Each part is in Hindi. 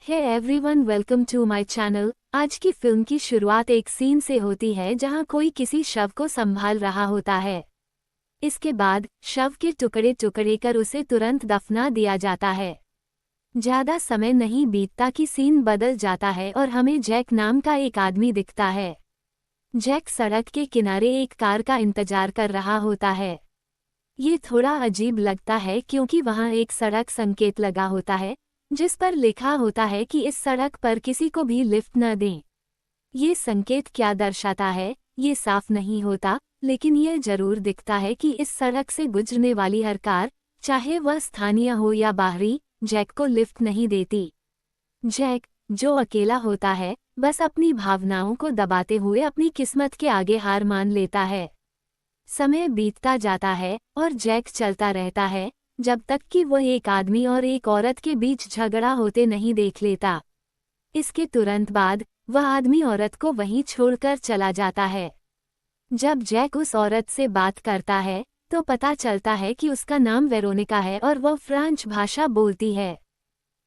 Hey everyone, welcome to my channel. आज की फिल्म की शुरुआत एक सीन से होती है जहां कोई किसी शव को संभाल रहा होता है। इसके बाद शव के टुकड़े टुकड़े कर उसे तुरंत दफना दिया जाता है। ज्यादा समय नहीं बीतता कि सीन बदल जाता है और हमें जैक नाम का एक आदमी दिखता है। जैक सड़क के किनारे एक कार का इंतजार कर रहा होता है। ये थोड़ा अजीब लगता है क्योंकि वहां एक सड़क संकेत लगा होता है जिस पर लिखा होता है कि इस सड़क पर किसी को भी लिफ्ट न दें। ये संकेत क्या दर्शाता है ये साफ नहीं होता, लेकिन यह जरूर दिखता है कि इस सड़क से गुजरने वाली हर कार, चाहे वह स्थानीय हो या बाहरी, जैक को लिफ्ट नहीं देती। जैक, जो अकेला होता है, बस अपनी भावनाओं को दबाते हुए अपनी किस्मत के आगे हार मान लेता है। समय बीतता जाता है और जैक चलता रहता है जब तक कि वह एक आदमी और एक औरत के बीच झगड़ा होते नहीं देख लेता। इसके तुरंत बाद वह आदमी औरत को वहीं छोड़कर चला जाता है। जब जैक उस औरत से बात करता है तो पता चलता है कि उसका नाम वेरोनिका है और वह फ्रेंच भाषा बोलती है।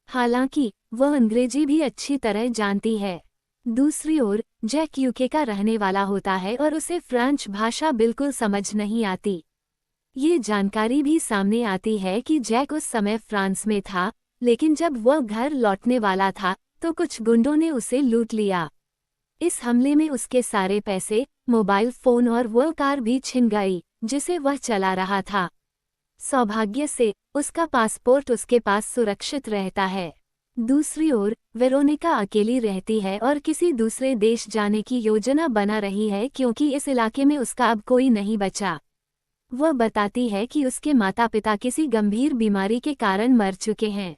हालांकि वह अंग्रेजी भी अच्छी तरह जानती है। दूसरी ओर जैक यूके का रहने वाला होता है और उसे फ्रेंच भाषा बिल्कुल समझ नहीं आती। ये जानकारी भी सामने आती है कि जैक उस समय फ्रांस में था, लेकिन जब वह घर लौटने वाला था तो कुछ गुंडों ने उसे लूट लिया। इस हमले में उसके सारे पैसे, मोबाइल फोन और वह कार भी छिन गई जिसे वह चला रहा था। सौभाग्य से उसका पासपोर्ट उसके पास सुरक्षित रहता है। दूसरी ओर वेरोनिका अकेली रहती है और किसी दूसरे देश जाने की योजना बना रही है क्योंकि इस इलाके में उसका अब कोई नहीं बचा। वह बताती है कि उसके माता पिता किसी गंभीर बीमारी के कारण मर चुके हैं।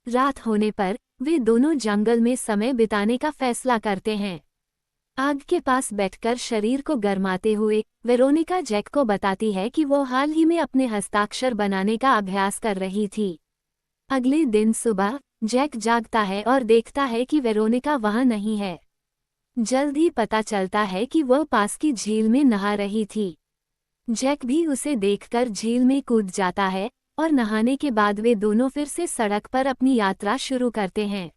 रात होने पर वे दोनों जंगल में समय बिताने का फैसला करते हैं। आग के पास बैठकर शरीर को गरमाते हुए वेरोनिका जैक को बताती है कि वो हाल ही में अपने हस्ताक्षर बनाने का अभ्यास कर रही थी। अगले दिन सुबह जैक जागता है और देखता है कि वेरोनिका वहां नहीं है। जल्द ही पता चलता है कि वह पास की झील में नहा रही थी। जैक भी उसे देखकर झील में कूद जाता है और नहाने के बाद वे दोनों फिर से सड़क पर अपनी यात्रा शुरू करते हैं।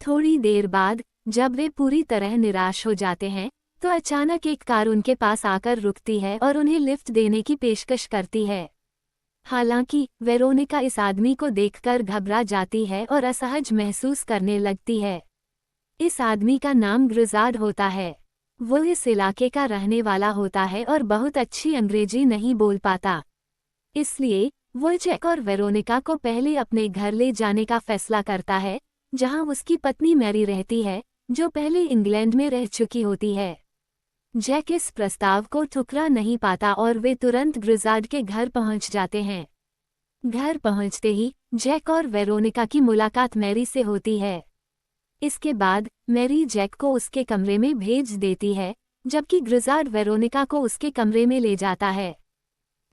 थोड़ी देर बाद जब वे पूरी तरह निराश हो जाते हैं तो अचानक एक कार उनके पास आकर रुकती है और उन्हें लिफ्ट देने की पेशकश करती है। हालांकि वेरोनिका इस आदमी को देखकर घबरा जाती है और असहज महसूस करने लगती है। इस आदमी का नाम ग्रिजार्ड होता है। वो इस इलाके का रहने वाला होता है और बहुत अच्छी अंग्रेजी नहीं बोल पाता। इसलिए वो जैक और वेरोनिका को पहले अपने घर ले जाने का फैसला करता है, जहां उसकी पत्नी मैरी रहती है, जो पहले इंग्लैंड में रह चुकी होती है। जैक इस प्रस्ताव को ठुकरा नहीं पाता और वे तुरंत ग्रिजार्ड के घर पहुंच जाते हैं। घर पहुंचते ही जैक और वेरोनिका की मुलाकात मैरी से होती है। इसके बाद मैरी जैक को उसके कमरे में भेज देती है, जबकि ग्रिजार्ड वेरोनिका को उसके कमरे में ले जाता है।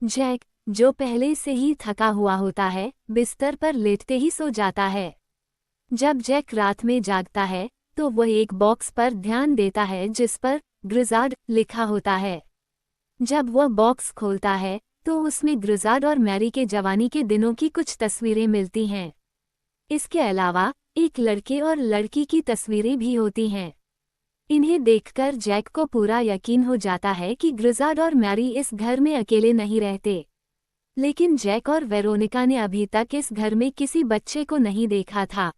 जैक, जो पहले से ही थका हुआ होता है, बिस्तर पर लेटते ही सो जाता है। जब जैक रात में जागता है तो वह एक बॉक्स पर ध्यान देता है जिस पर ग्रिजार्ड लिखा होता है। जब वह बॉक्स खोलता है तो उसमें ग्रिजार्ड और मैरी के जवानी के दिनों की कुछ तस्वीरें मिलती हैं। इसके अलावा एक लड़के और लड़की की तस्वीरें भी होती हैं। इन्हें देखकर जैक को पूरा यकीन हो जाता है कि ग्रिजार्ड और मैरी इस घर में अकेले नहीं रहते। लेकिन जैक और वेरोनिका ने अभी तक इस घर में किसी बच्चे को नहीं देखा था।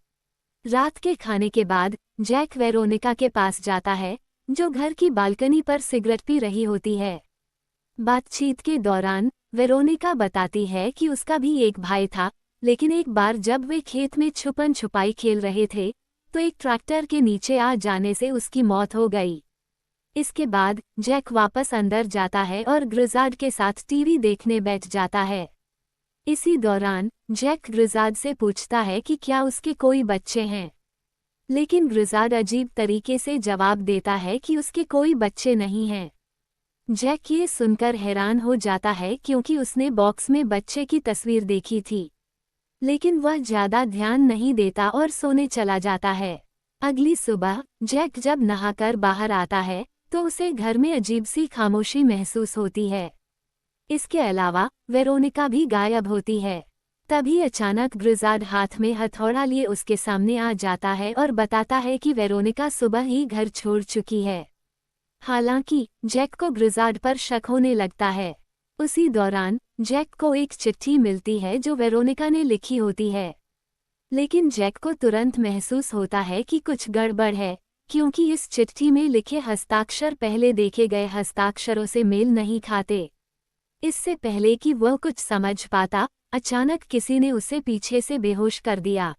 रात के खाने के बाद जैक वेरोनिका के पास जाता है, जो घर की बालकनी पर सिगरेट पी रही होती है। बातचीत के दौरान वेरोनिका बताती है कि उसका भी एक भाई था, लेकिन एक बार जब वे खेत में छुपन छुपाई खेल रहे थे तो एक ट्रैक्टर के नीचे आ जाने से उसकी मौत हो गई। इसके बाद जैक वापस अंदर जाता है और ग्रिजार्ड के साथ टीवी देखने बैठ जाता है। इसी दौरान जैक ग्रिजार्ड से पूछता है कि क्या उसके कोई बच्चे हैं, लेकिन ग्रिजार्ड अजीब तरीके से जवाब देता है कि उसके कोई बच्चे नहीं हैं। जैक ये सुनकर हैरान हो जाता है क्योंकि उसने बॉक्स में बच्चे की तस्वीर देखी थी, लेकिन वह ज्यादा ध्यान नहीं देता और सोने चला जाता है। अगली सुबह जैक जब नहाकर बाहर आता है तो उसे घर में अजीब सी खामोशी महसूस होती है। इसके अलावा वेरोनिका भी गायब होती है। तभी अचानक ग्रिज़ार्ड हाथ में हथौड़ा लिए उसके सामने आ जाता है और बताता है कि वेरोनिका सुबह ही घर छोड़ चुकी है। हालांकि जैक को ग्रिज़ार्ड पर शक होने लगता है। उसी दौरान जैक को एक चिट्ठी मिलती है जो वेरोनिका ने लिखी होती है, लेकिन जैक को तुरंत महसूस होता है कि कुछ गड़बड़ है, क्योंकि इस चिट्ठी में लिखे हस्ताक्षर पहले देखे गए हस्ताक्षरों से मेल नहीं खाते। इससे पहले कि वह कुछ समझ पाता, अचानक किसी ने उसे पीछे से बेहोश कर दिया।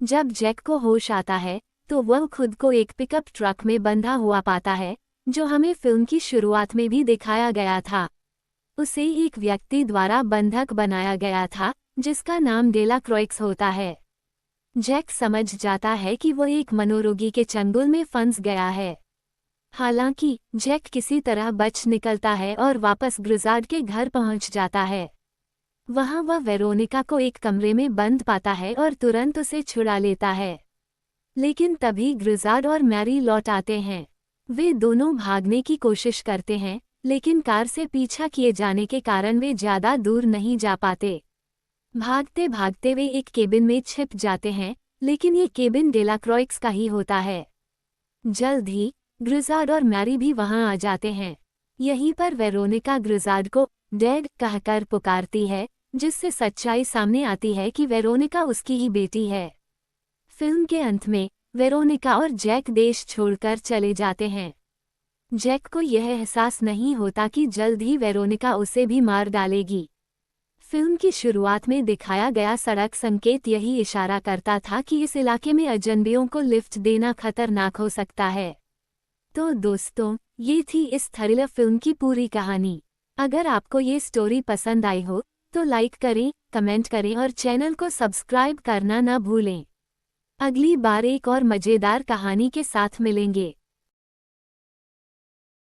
जब जैक को होश आता है तो वह खुद को एक पिकअप ट्रक में बंधा हुआ पाता है, जो हमें फिल्म की शुरुआत में भी दिखाया गया था। उसे एक व्यक्ति द्वारा बंधक बनाया गया था, जिसका नाम डेला क्रॉइक्स होता है। जैक समझ जाता है कि वह एक मनोरोगी के चंगुल में फंस गया है। हालांकि जैक किसी तरह बच निकलता है और वापस ग्रिज़ार्ड के घर पहुंच जाता है। वहां वह वेरोनिका को एक कमरे में बंद पाता है और तुरंत उसे छुड़ा लेता है। लेकिन तभी ग्रिज़ार्ड और मैरी लौट आते हैं। वे दोनों भागने की कोशिश करते हैं, लेकिन कार से पीछा किए जाने के कारण वे ज़्यादा दूर नहीं जा पाते। भागते भागते वे एक केबिन में छिप जाते हैं, लेकिन ये केबिन डेला क्रॉइक्स का ही होता है। जल्द ही ग्रिज़ार्ड और मैरी भी वहां आ जाते हैं। यहीं पर वेरोनिका ग्रिज़ार्ड को डैड कहकर पुकारती है, जिससे सच्चाई सामने आती है कि वेरोनिका उसकी ही बेटी है। फिल्म के अंत में वेरोनिका और जैक देश छोड़कर चले जाते हैं। जैक को यह एहसास नहीं होता कि जल्द ही वेरोनिका उसे भी मार डालेगी। फिल्म की शुरुआत में दिखाया गया सड़क संकेत यही इशारा करता था कि इस इलाके में अजनबियों को लिफ्ट देना खतरनाक हो सकता है। तो दोस्तों, ये थी इस थ्रिलर फिल्म की पूरी कहानी। अगर आपको ये स्टोरी पसंद आई हो तो लाइक करें, कमेंट करें और चैनल को सब्सक्राइब करना न भूलें। अगली बार एक और मज़ेदार कहानी के साथ मिलेंगे।